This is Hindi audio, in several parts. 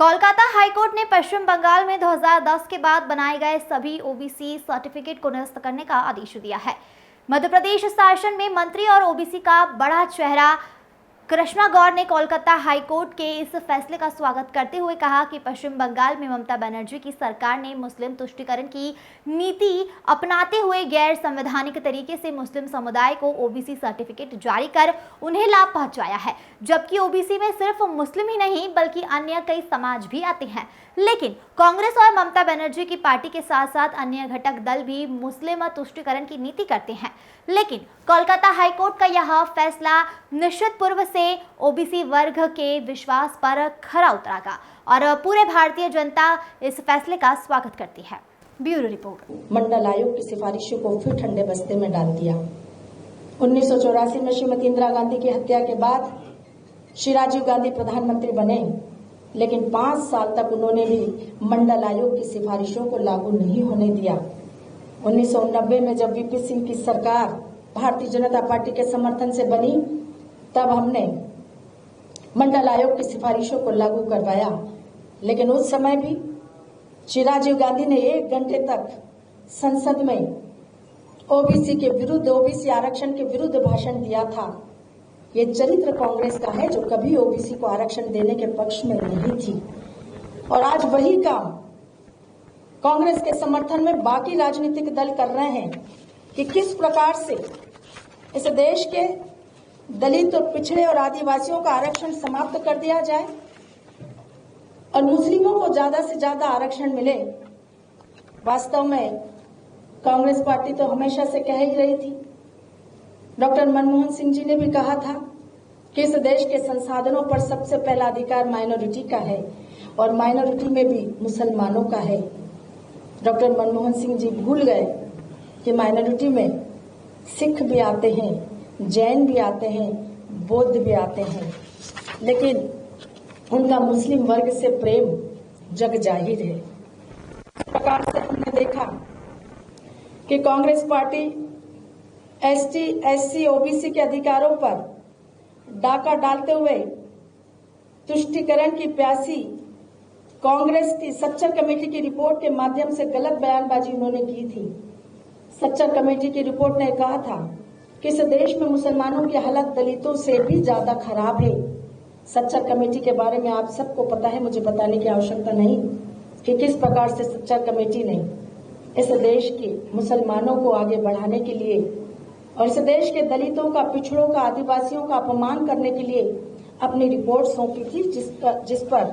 कोलकाता हाईकोर्ट ने पश्चिम बंगाल में 2010 के बाद बनाए गए सभी ओबीसी सर्टिफिकेट को निरस्त करने का आदेश दिया है। मध्य प्रदेश शासन में मंत्री और ओबीसी का बड़ा चेहरा कृष्णा गौर ने कोलकाता हाईकोर्ट के इस फैसले का स्वागत करते हुए कहा कि पश्चिम बंगाल में ममता बनर्जी की सरकार ने मुस्लिम तुष्टीकरण की नीति अपनाते हुए गैर संवैधानिक तरीके से मुस्लिम समुदाय को ओबीसी सर्टिफिकेट जारी कर उन्हें लाभ पहुंचाया है, जबकि ओबीसी में सिर्फ मुस्लिम ही नहीं बल्कि अन्य कई समाज भी आते हैं। लेकिन कांग्रेस और ममता बनर्जी की पार्टी के साथ साथ अन्य घटक दल भी मुस्लिम तुष्टीकरण की नीति करते हैं। लेकिन कोलकाता हाईकोर्ट का यह फैसला निश्चित पूर्व से ओबीसी वर्ग के विश्वास पर खरा उतरेगा और पूरे भारतीय जनता इस फैसले का स्वागत करती है। Bureau report. मंडल आयोग की सिफारिशों को फिर ठंडे बस्ते में डाल दिया। 1984 में श्रीमती इंदिरा गांधी की हत्या के बाद श्री राजीव गांधी प्रधानमंत्री बने, लेकिन 5 साल तक उन्होंने भी मंडल आयोग की सिफारिशों को लागू नहीं होने दिया। 1990 में जब वीपी सिंह की सरकार भारतीय जनता पार्टी के समर्थन से बनी, तब हमने मंडल आयोग की सिफारिशों को लागू करवाया, लेकिन उस समय भी श्री राजीव गांधी ने 1 घंटे तक संसद में ओबीसी के विरुद्ध, ओबीसी आरक्षण के विरुद्ध भाषण दिया था। ये चरित्र कांग्रेस का है जो कभी ओबीसी को आरक्षण देने के पक्ष में नहीं थी, और आज वही काम कांग्रेस के समर्थन में बाकी राजनीतिक दल कर रहे हैं कि किस प्रकार से इस देश के दलित और पिछड़े और आदिवासियों का आरक्षण समाप्त कर दिया जाए और मुस्लिमों को ज्यादा से ज्यादा आरक्षण मिले। वास्तव में कांग्रेस पार्टी तो हमेशा से कह ही रही थी, डॉक्टर मनमोहन सिंह जी ने भी कहा था कि इस देश के संसाधनों पर सबसे पहला अधिकार माइनॉरिटी का है और माइनॉरिटी में भी मुसलमानों का है। डॉक्टर मनमोहन सिंह जी भूल गए कि माइनॉरिटी में सिख भी आते हैं, जैन भी आते हैं, बौद्ध भी आते हैं, लेकिन उनका मुस्लिम वर्ग से प्रेम जग जाहिर है। इस प्रकार से हमने देखा कि Congress party ST, SC, OBC के अधिकारों पर डाका डालते हुए तुष्टीकरण की प्यासी कांग्रेस की सच्चर कमेटी की रिपोर्ट के माध्यम से गलत बयानबाजी उन्होंने की थी। सच्चर कमेटी की रिपोर्ट ने कहा था कि इस देश में मुसलमानों की हालत दलितों से भी ज्यादा खराब है। सच्चर कमेटी के बारे में आप सबको पता है, मुझे बताने की आवश्यकता नहीं कि किस प्रकार से सच्चर कमेटी ने इस देश के मुसलमानों को आगे बढ़ाने के लिए और इस देश के दलितों का, पिछड़ों का, आदिवासियों का अपमान करने के लिए अपनी रिपोर्ट सौंपी थी, जिस पर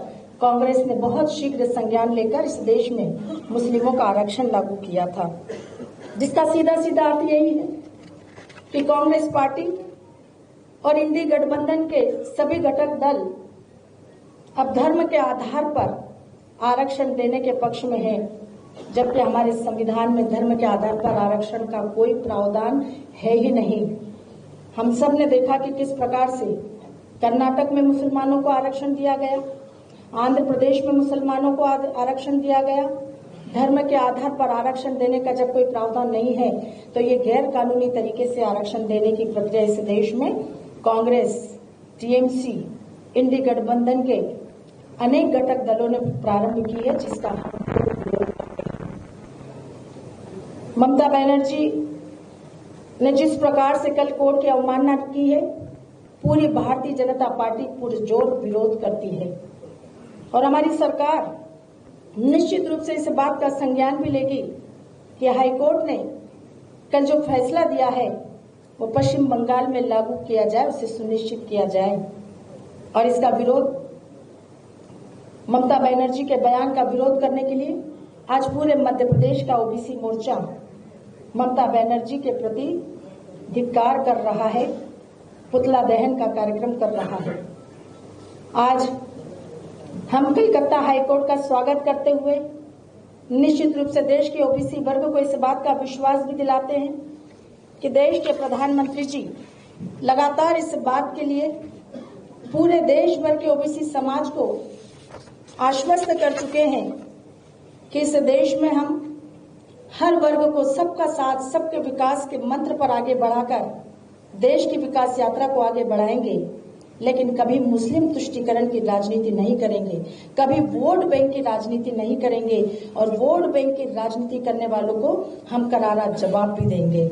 कांग्रेस ने बहुत शीघ्र संज्ञान लेकर इस देश में मुस्लिमों का आरक्षण लागू किया था, जिसका सीधा सीधा अर्थ यही है कि कांग्रेस पार्टी और इंडी गठबंधन के सभी घटक दल अब धर्म के आधार पर आरक्षण देने के पक्ष में है, जबकि हमारे संविधान में धर्म के आधार पर आरक्षण का कोई प्रावधान है ही नहीं। हम सब ने देखा कि किस प्रकार से कर्नाटक में मुसलमानों को आरक्षण दिया गया, आंध्र प्रदेश में मुसलमानों को आरक्षण दिया गया। धर्म के आधार पर आरक्षण देने का जब कोई प्रावधान नहीं है तो ये गैर कानूनी तरीके से आरक्षण देने की प्रक्रिया इस देश में कांग्रेस, टीएमसी, इंडी गठबंधन के अनेक घटक दलों ने प्रारंभ की है, जिसका ममता बनर्जी ने जिस प्रकार से कल कोर्ट की अवमानना की है, पूरी भारतीय जनता पार्टी पुरजोर विरोध करती है और हमारी सरकार निश्चित रूप से इस बात का संज्ञान भी लेगी कि हाईकोर्ट ने कल जो फैसला दिया है वो पश्चिम बंगाल में लागू किया जाए, उसे सुनिश्चित किया जाए। और इसका विरोध, ममता बनर्जी के बयान का विरोध करने के लिए आज पूरे मध्य प्रदेश का ओबीसी मोर्चा ममता बनर्जी के प्रति धिक्कार कर रहा है, पुतला दहन का कार्यक्रम कर रहा है। आज हम कलकत्ता हाईकोर्ट का स्वागत करते हुए निश्चित रूप से देश के ओबीसी वर्ग को इस बात का विश्वास भी दिलाते हैं कि देश के प्रधानमंत्री जी लगातार इस बात के लिए पूरे देश भर के ओबीसी समाज को आश्वस्त कर चुके हैं कि इस देश में हम हर वर्ग को सबका साथ, सबके विकास के मंत्र पर आगे बढ़ाकर देश की विकास यात्रा को आगे बढ़ाएंगे। लेकिन कभी मुस्लिम तुष्टीकरण की राजनीति नहीं करेंगे, कभी वोट बैंक की राजनीति नहीं करेंगे और वोट बैंक की राजनीति करने वालों को हम करारा जवाब भी देंगे।